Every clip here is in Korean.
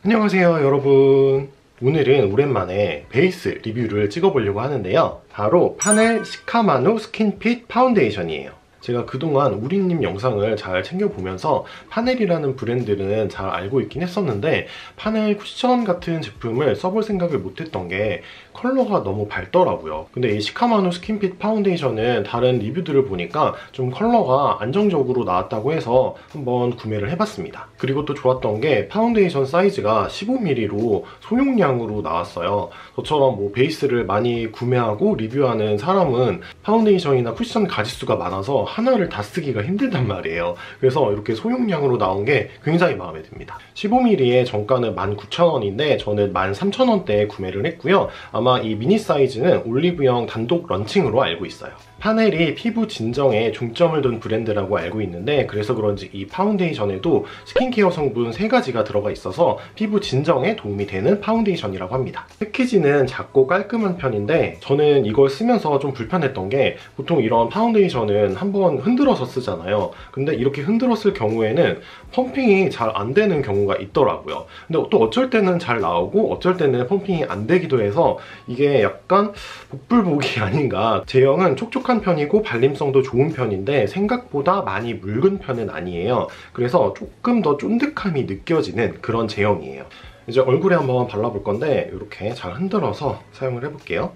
안녕하세요 여러분. 오늘은 오랜만에 베이스 리뷰를 찍어보려고 하는데요, 바로 파넬 시카마누 스킨핏 파운데이션이에요. 제가 그동안 우리님 영상을 잘 챙겨보면서 파넬이라는 브랜드는 잘 알고 있긴 했었는데 파넬 쿠션 같은 제품을 써볼 생각을 못했던 게 컬러가 너무 밝더라고요. 근데 이 시카마누 스킨핏 파운데이션은 다른 리뷰들을 보니까 좀 컬러가 안정적으로 나왔다고 해서 한번 구매를 해봤습니다. 그리고 또 좋았던 게 파운데이션 사이즈가 15mm로 소용량으로 나왔어요. 저처럼 뭐 베이스를 많이 구매하고 리뷰하는 사람은 파운데이션이나 쿠션 가짓수가 많아서 하나를 다 쓰기가 힘들단 말이에요. 그래서 이렇게 소용량으로 나온 게 굉장히 마음에 듭니다. 15mm의 정가는 19,000원인데 저는 13,000원대에 구매를 했고요. 아마 이 미니 사이즈는 올리브영 단독 런칭으로 알고 있어요. 파넬이 피부 진정에 중점을 둔 브랜드라고 알고 있는데 그래서 그런지 이 파운데이션에도 스킨케어 성분 3가지가 들어가 있어서 피부 진정에 도움이 되는 파운데이션이라고 합니다. 패키지는 작고 깔끔한 편인데 저는 이걸 쓰면서 좀 불편했던 게 보통 이런 파운데이션은 한번 흔들어서 쓰잖아요. 근데 이렇게 흔들었을 경우에는 펌핑이 잘 안 되는 경우가 있더라고요. 근데 또 어쩔 때는 잘 나오고 어쩔 때는 펌핑이 안 되기도 해서 이게 약간 복불복이 아닌가. 제형은 촉촉한 편이고 발림성도 좋은 편인데 생각보다 많이 묽은 편은 아니에요. 그래서 조금 더 쫀득함이 느껴지는 그런 제형이에요. 이제 얼굴에 한번 발라볼 건데 이렇게 잘 흔들어서 사용을 해볼게요.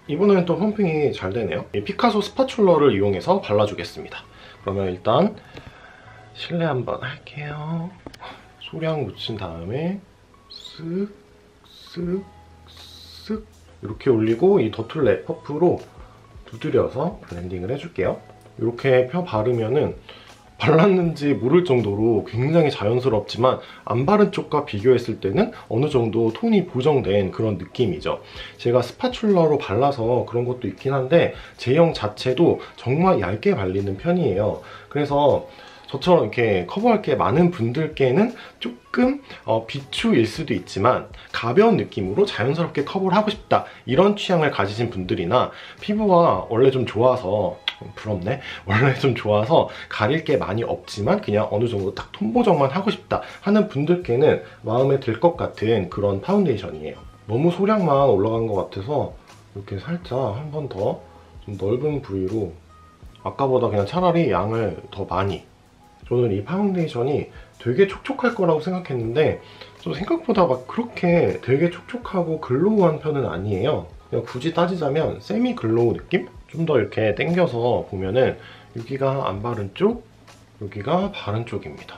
이번에는 또 펌핑이 잘 되네요. 이 피카소 스파츌러를 이용해서 발라주겠습니다. 그러면 일단 실내 한번 할게요. 소량 묻힌 다음에 쓱 쓱 쓱 이렇게 올리고 이 더툴랩 퍼프로 두드려서 블렌딩을 해줄게요. 이렇게 펴 바르면은 발랐는지 모를 정도로 굉장히 자연스럽지만 안 바른 쪽과 비교했을 때는 어느 정도 톤이 보정된 그런 느낌이죠. 제가 스파츌러로 발라서 그런 것도 있긴 한데 제형 자체도 정말 얇게 발리는 편이에요. 그래서 저처럼 이렇게 커버할 게 많은 분들께는 조금 비추일 수도 있지만 가벼운 느낌으로 자연스럽게 커버를 하고 싶다 이런 취향을 가지신 분들이나 피부가 원래 좀 좋아서 부럽네? 원래 좀 좋아서 가릴 게 많이 없지만 그냥 어느 정도 딱 톤 보정만 하고 싶다 하는 분들께는 마음에 들 것 같은 그런 파운데이션이에요. 너무 소량만 올라간 것 같아서 이렇게 살짝 한 번 더 좀 넓은 부위로 아까보다 그냥 차라리 양을 더 많이. 저는 이 파운데이션이 되게 촉촉할 거라고 생각했는데 좀 생각보다 막 그렇게 되게 촉촉하고 글로우한 편은 아니에요. 그냥 굳이 따지자면 세미 글로우 느낌? 좀 더 이렇게 당겨서 보면은 여기가 안 바른 쪽, 여기가 바른 쪽입니다.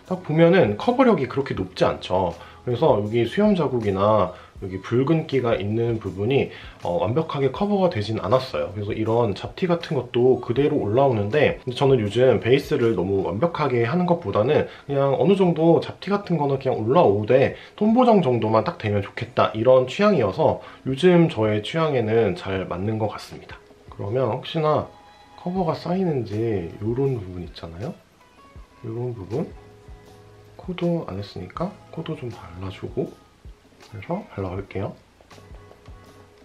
딱 보면은 커버력이 그렇게 높지 않죠. 그래서 여기 수염 자국이나 여기 붉은기가 있는 부분이 완벽하게 커버가 되진 않았어요. 그래서 이런 잡티 같은 것도 그대로 올라오는데 저는 요즘 베이스를 너무 완벽하게 하는 것보다는 그냥 어느 정도 잡티 같은 거는 그냥 올라오되 톤 보정 정도만 딱 되면 좋겠다 이런 취향이어서 요즘 저의 취향에는 잘 맞는 것 같습니다. 그러면 혹시나 커버가 쌓이는지 이런 부분 있잖아요. 이런 부분 코도 안 했으니까 코도 좀 발라주고 그래서 발라볼게요.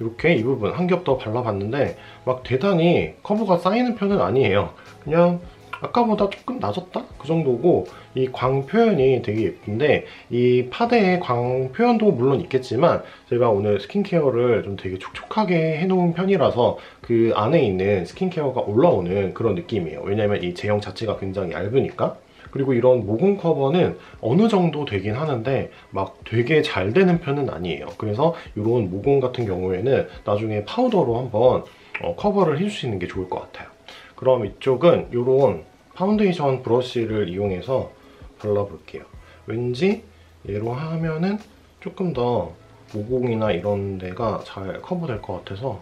이렇게 이 부분 한 겹 더 발라봤는데 막 대단히 커버가 쌓이는 편은 아니에요. 그냥 아까보다 조금 낮았다? 그 정도고 이 광 표현이 되게 예쁜데 이 파데의 광 표현도 물론 있겠지만 제가 오늘 스킨케어를 좀 되게 촉촉하게 해놓은 편이라서 그 안에 있는 스킨케어가 올라오는 그런 느낌이에요. 왜냐면 이 제형 자체가 굉장히 얇으니까. 그리고 이런 모공 커버는 어느 정도 되긴 하는데 막 되게 잘 되는 편은 아니에요. 그래서 이런 모공 같은 경우에는 나중에 파우더로 한번 커버를 해주시는 게 좋을 것 같아요. 그럼 이쪽은 이런 파운데이션 브러쉬를 이용해서 발라볼게요. 왠지 얘로 하면은 조금 더 모공이나 이런 데가 잘 커버될 것 같아서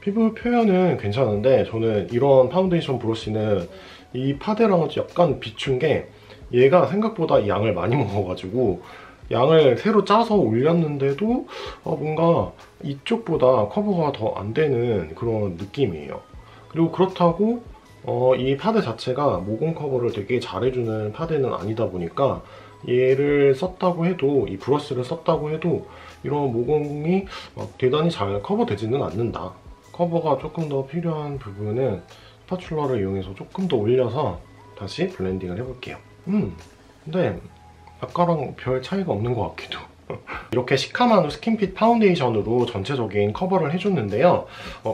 피부 표현은 괜찮은데 저는 이런 파운데이션 브러쉬는 이 파데랑은 약간 비춘 게 얘가 생각보다 양을 많이 먹어가지고 양을 새로 짜서 올렸는데도 뭔가 이쪽보다 커버가 더 안 되는 그런 느낌이에요. 그리고 그렇다고 이 파데 자체가 모공 커버를 되게 잘해주는 파데는 아니다 보니까 얘를 썼다고 해도 이 브러쉬를 썼다고 해도 이런 모공이 대단히 잘 커버되지는 않는다. 커버가 조금 더 필요한 부분은 스파츌러를 이용해서 조금 더 올려서 다시 블렌딩을 해볼게요. 근데 아까랑 별 차이가 없는 것 같기도. 이렇게 시카마누 스킨핏 파운데이션으로 전체적인 커버를 해줬는데요.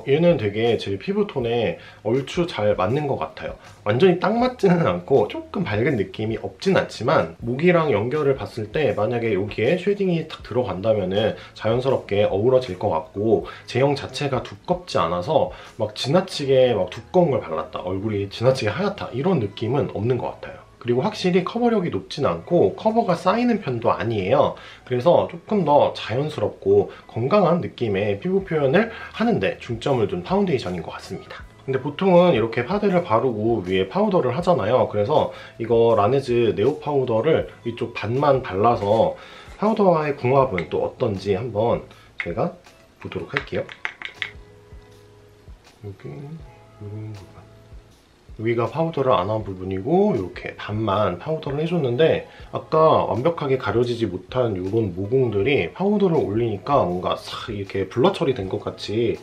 얘는 되게 제 피부톤에 얼추 잘 맞는 것 같아요. 완전히 딱 맞지는 않고 조금 밝은 느낌이 없진 않지만 목이랑 연결을 봤을 때 만약에 여기에 쉐딩이 딱 들어간다면은 자연스럽게 어우러질 것 같고, 제형 자체가 두껍지 않아서 막 지나치게 막 두꺼운 걸 발랐다, 얼굴이 지나치게 하얗다 이런 느낌은 없는 것 같아요. 그리고 확실히 커버력이 높진 않고 커버가 쌓이는 편도 아니에요. 그래서 조금 더 자연스럽고 건강한 느낌의 피부 표현을 하는데 중점을 둔 파운데이션인 것 같습니다. 근데 보통은 이렇게 파데를 바르고 위에 파우더를 하잖아요. 그래서 이거 라네즈 네오 파우더를 이쪽 반만 발라서 파우더와의 궁합은 또 어떤지 한번 제가 보도록 할게요. 여기 이런 부분, 여기가 파우더를 안 한 부분이고 이렇게 반만 파우더를 해줬는데, 아까 완벽하게 가려지지 못한 이런 모공들이 파우더를 올리니까 뭔가 싹 이렇게 블러 처리된 것 같이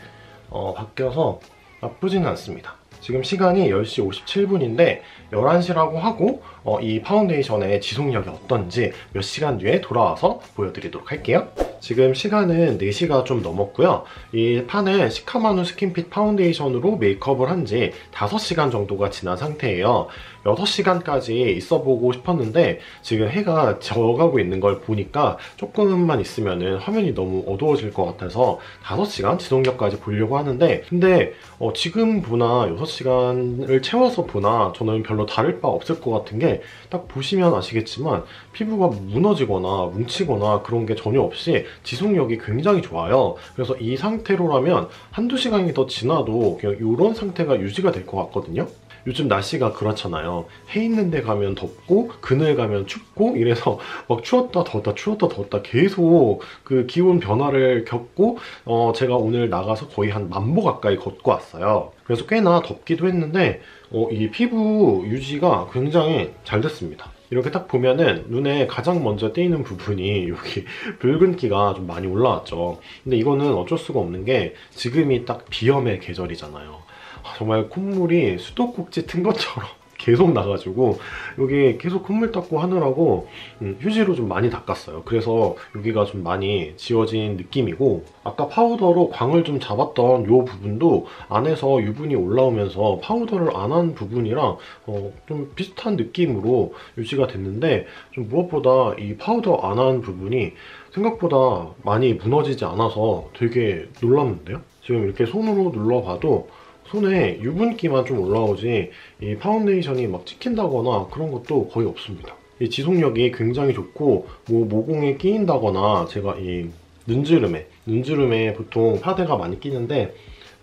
바뀌어서 나쁘지는 않습니다. 지금 시간이 10시 57분인데 11시라고 하고 이 파운데이션의 지속력이 어떤지 몇 시간 뒤에 돌아와서 보여드리도록 할게요. 지금 시간은 4시가 좀 넘었고요. 이 판은 시카마누 스킨핏 파운데이션으로 메이크업을 한 지 5시간 정도가 지난 상태예요. 6시간까지 있어보고 싶었는데 지금 해가 져가고 있는 걸 보니까 조금만 있으면 화면이 너무 어두워질 것 같아서 5시간 지속력까지 보려고 하는데, 근데 지금 보나 6시간을 채워서 보나 저는 별로 다를 바 없을 것 같은 게, 딱 보시면 아시겠지만 피부가 무너지거나 뭉치거나 그런 게 전혀 없이 지속력이 굉장히 좋아요. 그래서 이 상태로라면 한두 시간이 더 지나도 그냥 이런 상태가 유지가 될 것 같거든요. 요즘 날씨가 그렇잖아요. 해 있는 데 가면 덥고 그늘 가면 춥고 이래서 막 추웠다 더웠다 추웠다 더웠다 계속 그 기온 변화를 겪고 제가 오늘 나가서 거의 한 10,000보 가까이 걷고 왔어요. 그래서 꽤나 덥기도 했는데 이 피부 유지가 굉장히 잘 됐습니다. 이렇게 딱 보면은 눈에 가장 먼저 띄는 부분이 여기 붉은기가 좀 많이 올라왔죠. 근데 이거는 어쩔 수가 없는 게 지금이 딱 비염의 계절이잖아요. 정말 콧물이 수도꼭지 튼 것처럼 계속 나가지고 여기 계속 콧물 닦고 하느라고 휴지로 좀 많이 닦았어요. 그래서 여기가 좀 많이 지워진 느낌이고, 아까 파우더로 광을 좀 잡았던 이 부분도 안에서 유분이 올라오면서 파우더를 안 한 부분이랑 좀 비슷한 느낌으로 유지가 됐는데, 좀 무엇보다 이 파우더 안 한 부분이 생각보다 많이 무너지지 않아서 되게 놀랐는데요. 지금 이렇게 손으로 눌러봐도 손에 유분기만 좀 올라오지 이 파운데이션이 막 찍힌다거나 그런 것도 거의 없습니다. 이 지속력이 굉장히 좋고, 뭐 모공에 끼인다거나, 제가 이 눈주름에 보통 파데가 많이 끼는데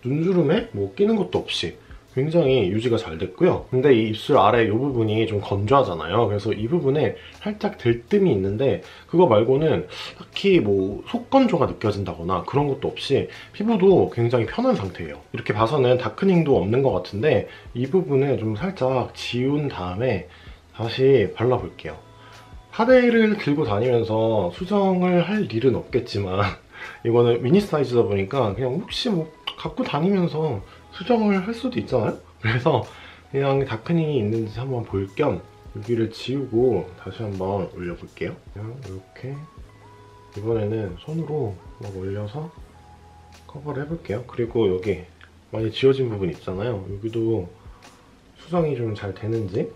눈주름에 뭐 끼는 것도 없이 굉장히 유지가 잘 됐고요. 근데 이 입술 아래 이 부분이 좀 건조하잖아요. 그래서 이 부분에 살짝 들뜸이 있는데 그거 말고는 딱히 뭐 속건조가 느껴진다거나 그런 것도 없이 피부도 굉장히 편한 상태예요. 이렇게 봐서는 다크닝도 없는 것 같은데 이 부분을 좀 살짝 지운 다음에 다시 발라볼게요. 파데를 들고 다니면서 수정을 할 일은 없겠지만 이거는 미니 사이즈다 보니까 그냥 혹시 뭐 갖고 다니면서 수정을 할 수도 있잖아요? 그래서 그냥 다크닝이 있는지 한번 볼 겸 여기를 지우고 다시 한번 올려볼게요. 그냥 이렇게 이번에는 손으로 막 올려서 커버를 해볼게요. 그리고 여기 많이 지워진 부분 있잖아요. 여기도 수정이 좀 잘 되는지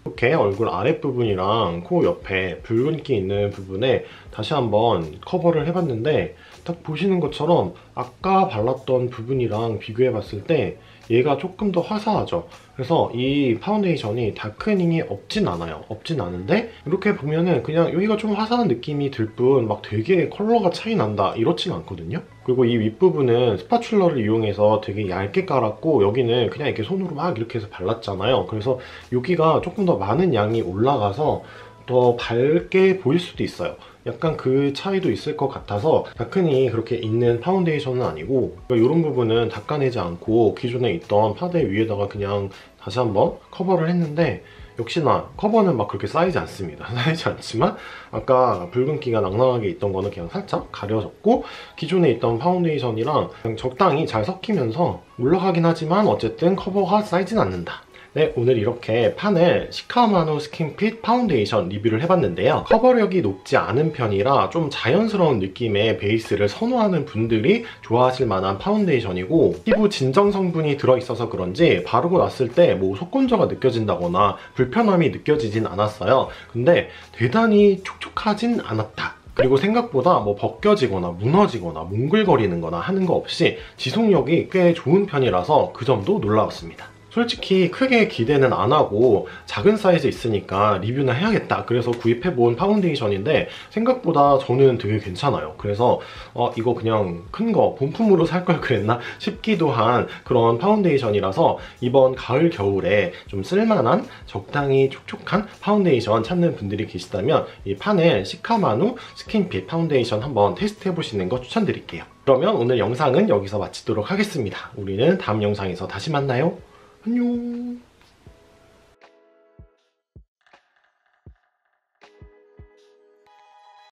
이렇게 얼굴 아랫부분이랑 코 옆에 붉은기 있는 부분에 다시 한번 커버를 해봤는데, 딱 보시는 것처럼 아까 발랐던 부분이랑 비교해봤을 때 얘가 조금 더 화사하죠. 그래서 이 파운데이션이 다크닝이 없진 않아요. 없진 않은데 이렇게 보면은 그냥 여기가 좀 화사한 느낌이 들 뿐 막 되게 컬러가 차이 난다 이렇진 않거든요. 그리고 이 윗부분은 스파츌러를 이용해서 되게 얇게 깔았고, 여기는 그냥 이렇게 손으로 막 이렇게 해서 발랐잖아요. 그래서 여기가 조금 더 많은 양이 올라가서 더 밝게 보일 수도 있어요. 약간 그 차이도 있을 것 같아서 다크닝이 그렇게 있는 파운데이션은 아니고, 이런 부분은 닦아내지 않고 기존에 있던 파데 위에다가 그냥 다시 한번 커버를 했는데, 역시나 커버는 막 그렇게 쌓이지 않습니다. 쌓이지 않지만 아까 붉은기가 낭낭하게 있던 거는 그냥 살짝 가려졌고, 기존에 있던 파운데이션이랑 그냥 적당히 잘 섞이면서 올라가긴 하지만 어쨌든 커버가 쌓이진 않는다. 네, 오늘 이렇게 파넬 시카마누 스킨핏 파운데이션 리뷰를 해봤는데요. 커버력이 높지 않은 편이라 좀 자연스러운 느낌의 베이스를 선호하는 분들이 좋아하실 만한 파운데이션이고, 피부 진정 성분이 들어있어서 그런지 바르고 났을 때 뭐 속건조가 느껴진다거나 불편함이 느껴지진 않았어요. 근데 대단히 촉촉하진 않았다. 그리고 생각보다 뭐 벗겨지거나 무너지거나 몽글거리는 거나 하는 거 없이 지속력이 꽤 좋은 편이라서 그 점도 놀라웠습니다. 솔직히 크게 기대는 안 하고 작은 사이즈 있으니까 리뷰나 해야겠다 그래서 구입해본 파운데이션인데 생각보다 저는 되게 괜찮아요. 그래서 이거 그냥 큰 거 본품으로 살 걸 그랬나 싶기도 한 그런 파운데이션이라서 이번 가을 겨울에 좀 쓸만한 적당히 촉촉한 파운데이션 찾는 분들이 계시다면 이 파넬 시카마누 스킨핏 파운데이션 한번 테스트 해보시는 거 추천드릴게요. 그러면 오늘 영상은 여기서 마치도록 하겠습니다. 우리는 다음 영상에서 다시 만나요. 안녕.